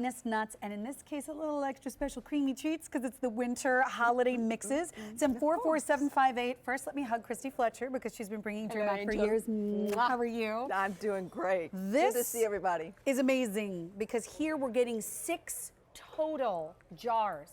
finest nuts, and in this case, a little extra special creamy treats because it's the winter holiday mixes. It's in 44758. First, let me hug Christy Fletcher because she's been bringing Germack for years. How are you? I'm doing great. This Good to see everybody. Is amazing because here we're getting 6 total jars.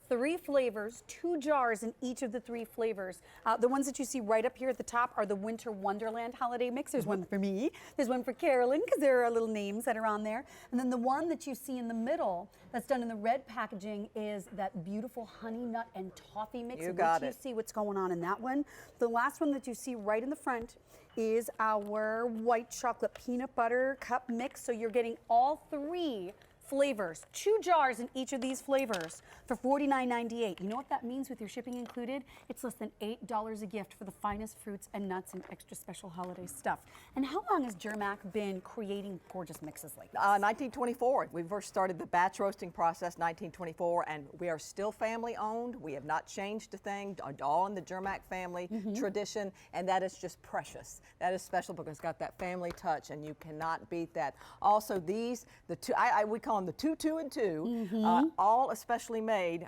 3 flavors, 2 jars in each of the 3 flavors. The ones that you see right up here at the top are the Winter Wonderland Holiday Mix. There's one for me. There's one for Carolyn because there are little names that are on there. And then the one that you see in the middle that's done in the red packaging is that beautiful honey nut and toffee mix. You got it. You see what's going on in that one. The last one that you see right in the front is our white chocolate peanut butter cup mix. So you're getting all 3 flavors, 2 jars in each of these flavors for $49.98. You know what that means with your shipping included? It's less than $8 a gift for the finest fruits and nuts and extra special holiday stuff. And how long has Germack been creating gorgeous mixes like this? 1924. We first started the batch roasting process 1924, and we are still family owned. We have not changed a thing, all in the Germack family tradition, and that is just precious. That is special because it's got that family touch, and you cannot beat that. Also, these, the two, we call them the 2, 2, and 2, all especially made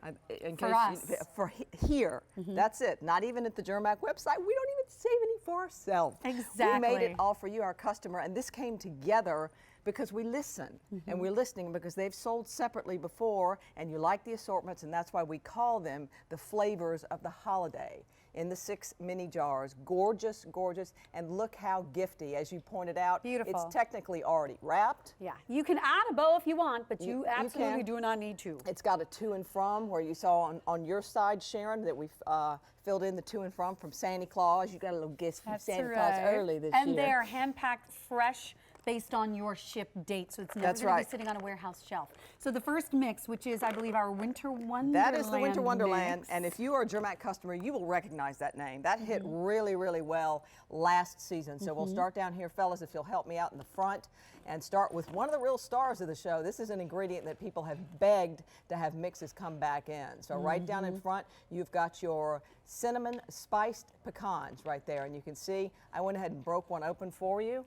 for us. For here. That's it. Not even at the Germack website. We don't even save any for ourselves. Exactly. We made it all for you, our customer, and this came together because we listen, and we're listening because they've sold separately before, and you like the assortments, and that's why we call them the flavors of the holiday in the 6 mini jars. Gorgeous, gorgeous, and look how gifty, as you pointed out. Beautiful. It's technically already wrapped. Yeah, you can add a bow if you want, but you absolutely do not need to. It's got a to and from, where you saw on your side, Sharon, that we've filled in the to and from Santa Claus. You got a little gift from Santa Claus early this year. And they are hand-packed fresh based on your ship date, so it's never going to be sitting on a warehouse shelf. So the first mix, which is, I believe, our Winter Wonderland. That is the Winter Wonderland, mix. and if you are a Germack customer, you will recognize that name. That hit really, really well last season. So we'll start down here, fellas, if you'll help me out in the front, and start with one of the real stars of the show. This is an ingredient that people have begged to have mixes come back in. So right down in front, you've got your cinnamon spiced pecans right there, and you can see I went ahead and broke one open for you,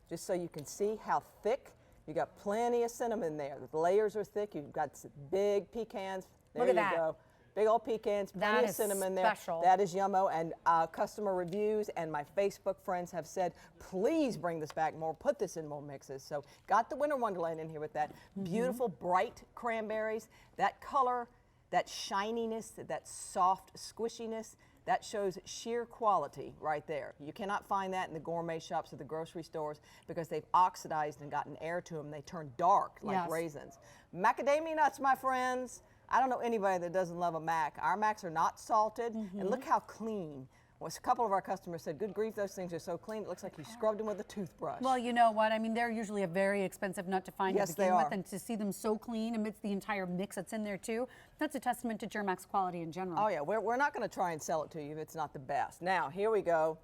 just so you can see how thick. You got plenty of cinnamon there. The layers are thick. You've got some big pecans. There Look at you that. go. Big old pecans, plenty of cinnamon there. That is yummo. And customer reviews and my Facebook friends have said, please bring this back more. Put this in more mixes. So got the Winter Wonderland in here with that. Beautiful, bright cranberries. That color, that shininess, that soft squishiness. That shows sheer quality right there. You cannot find that in the gourmet shops or the grocery stores because they've oxidized and gotten air to them. They turn dark like raisins. Macadamia nuts, my friends. I don't know anybody that doesn't love a mac. Our macs are not salted, and look how clean. Well, a couple of our customers said, good grief, those things are so clean, it looks like you scrubbed them with a toothbrush. Well, you know what? I mean, they're usually a very expensive nut to find to begin with, and to see them so clean amidst the entire mix that's in there too, that's a testament to Germack's quality in general. Oh yeah, we're not going to try and sell it to you if it's not the best. Now, here we go.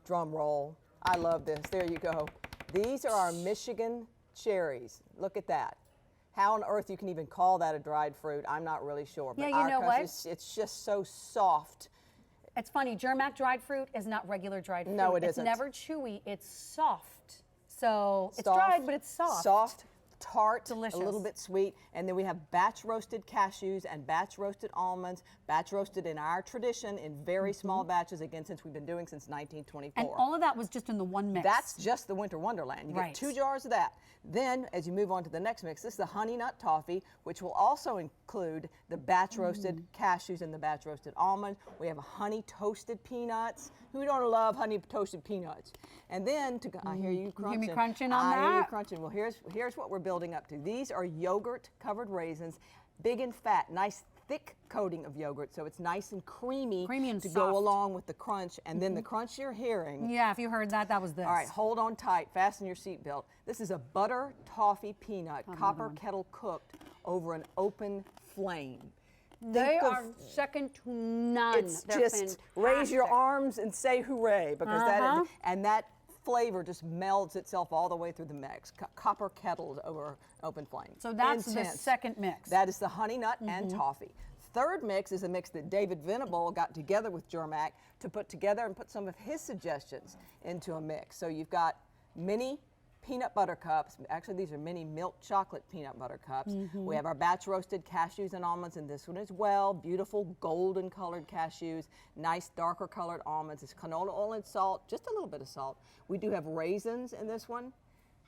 Drum roll. I love this. There you go. These are our Michigan cherries. Look at that. How on earth you can even call that a dried fruit, I'm not really sure. But yeah, you know what? It's just so soft. It's funny, Germack dried fruit is not regular dried fruit. No, it isn't. It's never chewy, it's soft. So it's dried, but it's soft. Soft, tart, delicious, a little bit sweet. And then we have batch roasted cashews and batch roasted almonds, batch roasted in our tradition in very small batches, again, since we've been doing since 1924. And all of that was just in the one mix. That's just the Winter Wonderland. You get 2 jars of that. Then, as you move on to the next mix, this is the honey nut toffee, which will also include the batch roasted cashews and the batch roasted almonds. We have honey toasted peanuts. Who don't love honey toasted peanuts? And then, I hear you crunching. You hear me crunching on that? I hear you crunching. Well, here's what we're building up to. These are yogurt covered raisins, big and fat, nice thick coating of yogurt, so it's nice and creamy and to soft. go along with the crunch. And then the crunch you're hearing. Yeah, if you heard that, that was this. All right, hold on tight, fasten your seatbelt. This is a butter toffee peanut, copper kettle cooked over an open flame. They are second to none. It's They're just fantastic. raise your arms and say hooray, because that flavor just melds itself all the way through the mix. Copper kettled over open flame. So that's intense. the second mix. That is the honey nut and toffee. Third mix is a mix that David Venable got together with Germack to put together and put some of his suggestions into a mix. So you've got mini peanut butter cups. Actually, these are mini milk chocolate peanut butter cups. We have our batch roasted cashews and almonds in this one as well. Beautiful golden colored cashews, nice darker colored almonds. It's canola oil and salt, just a little bit of salt. We do have raisins in this one,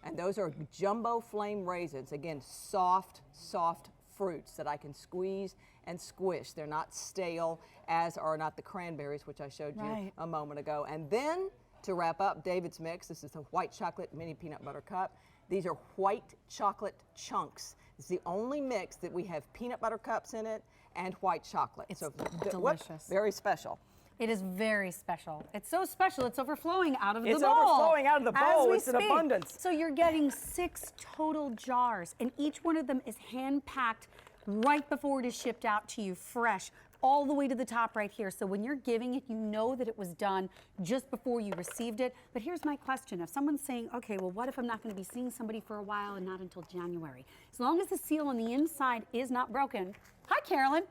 and those are jumbo flame raisins. Again, soft, soft fruits that I can squeeze and squish. They're not stale, as are not the cranberries, which I showed you a moment ago. And then, to wrap up David's mix, this is the white chocolate mini peanut butter cup. These are white chocolate chunks. It's the only mix that we have peanut butter cups in it and white chocolate. It's delicious. Very special. It is very special. It's so special, it's overflowing out of the bowl. It's overflowing out of the bowl. It's an abundance. So you're getting 6 total jars, and each one of them is hand-packed right before it is shipped out to you, fresh, all the way to the top right here. So when you're giving it, you know that it was done just before you received it. But here's my question. If someone's saying, okay, well, what if I'm not going to be seeing somebody for a while and not until January? As long as the seal on the inside is not broken. Hi, Carolyn.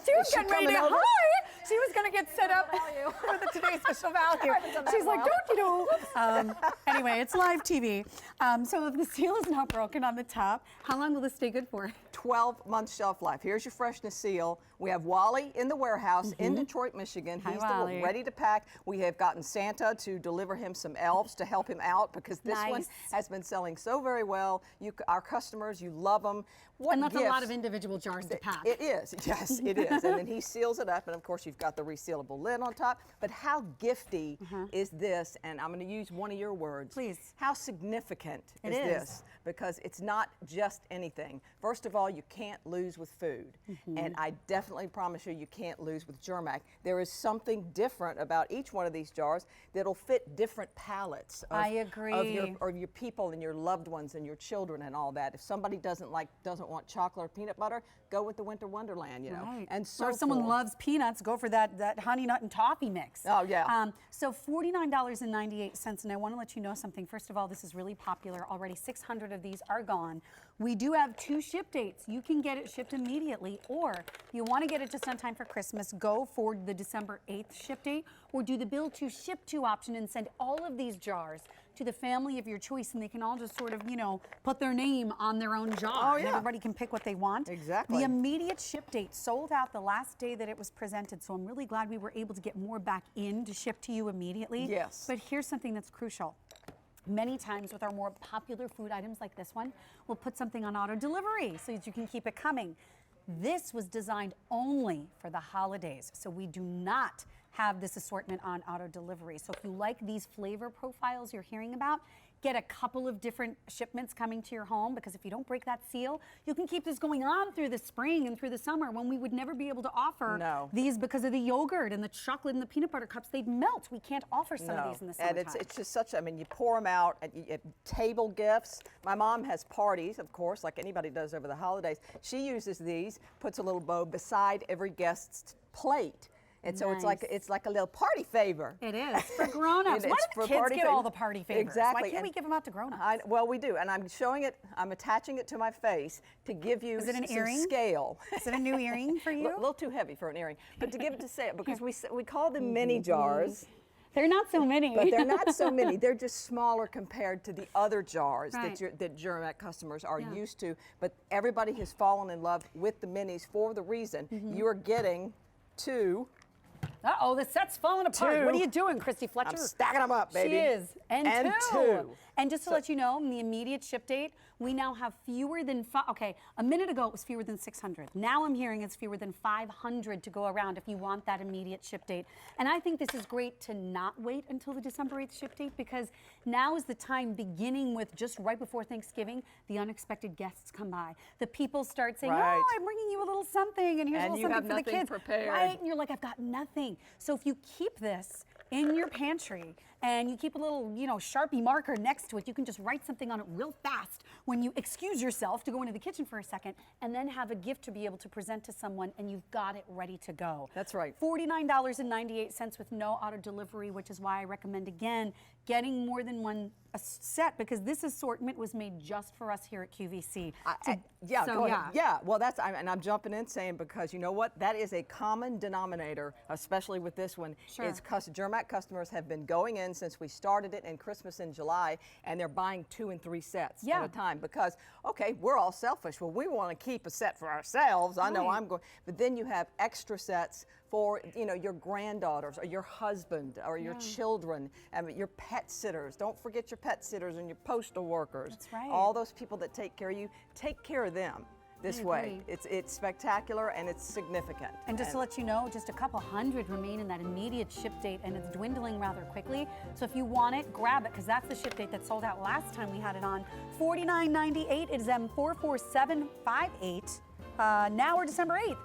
She was getting ready to, hi. She was going to get set up for the Today's Special Value. She's like, don't you know? Anyway, it's live TV. So if the seal is not broken on the top, how long will this stay good for? 12-month shelf life. Here's your freshness seal. We have Wally in the warehouse in Detroit, Michigan. He's ready to pack. We have gotten Santa to deliver him some elves to help him out, because this one has been selling so very well. Our customers, you love them. And that's a lot of individual jars to pack. It is, yes, it is. And then he seals it up, and of course you've got the resealable lid on top. But how gifty is this? And I'm going to use one of your words. Please. How significant is this? Because it's not just anything. First of all, you can't lose with food. And I definitely promise you can't lose with Germack. There is something different about each one of these jars that'll fit different palates of your people and your loved ones and your children and all that. If somebody doesn't want chocolate or peanut butter, go with the Winter Wonderland, you know. And so or if someone loves peanuts, go for that honey nut and toffee mix. Oh yeah. So $49.98, and I want to let you know something. First of all, this is really popular. Already 600 of these are gone. We do have 2 ship dates. You can get it shipped immediately, or if you want to get it just on time for Christmas, go for the December 8th ship date, or do the bill to ship to option and send all of these jars to the family of your choice, and they can all just sort of, you know, put their name on their own jar, and everybody can pick what they want. Exactly. The immediate ship date sold out the last day that it was presented, so I'm really glad we were able to get more back in to ship to you immediately. Yes. But here's something that's crucial. Many times with our more popular food items like this one, we'll put something on auto delivery so that you can keep it coming. This was designed only for the holidays, so we do not have this assortment on auto delivery. So if you like these flavor profiles you're hearing about, get a couple of different shipments coming to your home, because if you don't break that seal, you can keep this going on through the spring and through the summer, when we would never be able to offer these because of the yogurt and the chocolate and the peanut butter cups. They'd melt. We can't offer some of these in the summertime. And it's just such, I mean, you pour them out, and table gifts. My mom has parties, of course, like anybody does over the holidays. She uses these, puts a little bow beside every guest's plate. And so it's like a little party favor. It is for grown-ups. Why do the kids get all the party favors? Exactly. Why can't we give them out to grown-ups? Well, we do, and I'm showing it. I'm attaching it to my face to give you some earring? Scale. Is it a new earring for you? A little too heavy for an earring, but to give it to say it, because we call them mini jars. They're not so many. But they're not so many. They're just smaller compared to the other jars that Germack customers are used to. But everybody has fallen in love with the minis for the reason you are getting 2. Uh-oh, the set's falling apart. What are you doing, Christy Fletcher? I'm stacking them up, baby. She is. And 2. And just to let you know, in the immediate ship date, we now have fewer than a minute ago it was fewer than 600. Now I'm hearing it's fewer than 500 to go around if you want that immediate ship date. And I think this is great to not wait until the December 8th ship date, because now is the time, beginning with just right before Thanksgiving, the unexpected guests come by. The people start saying, oh, I'm bringing you a little something, and here's a little something for the kids. And you have nothing prepared. Right, and you're like, I've got nothing. So if you keep this in your pantry and you keep a little, Sharpie marker next to it, you can just write something on it real fast when you excuse yourself to go into the kitchen for a second, and then have a gift to be able to present to someone, and you've got it ready to go. That's right. $49.98 with no auto delivery, which is why I recommend, again, getting more than one set, because this assortment was made just for us here at QVC. Go ahead. Yeah, well, and I'm jumping in saying, because you know what? That is a common denominator, especially with this one. Sure. It's Germack customers have been going in since we started it in Christmas in July, and they're buying 2 and 3 sets at a time because, okay, we're all selfish. Well, we want to keep a set for ourselves. I know I'm going, but then you have extra sets for, you know, your granddaughters or your husband or your children, your pet sitters. Don't forget your pet sitters and your postal workers. That's right. All those people that take care of you, take care of them this way. It's spectacular and it's significant. And just to let you know, just a couple hundred remain in that immediate ship date, and it's dwindling rather quickly. So if you want it, grab it, because that's the ship date that sold out last time we had it on. $49.98. It is M44758. Now we're December 8th.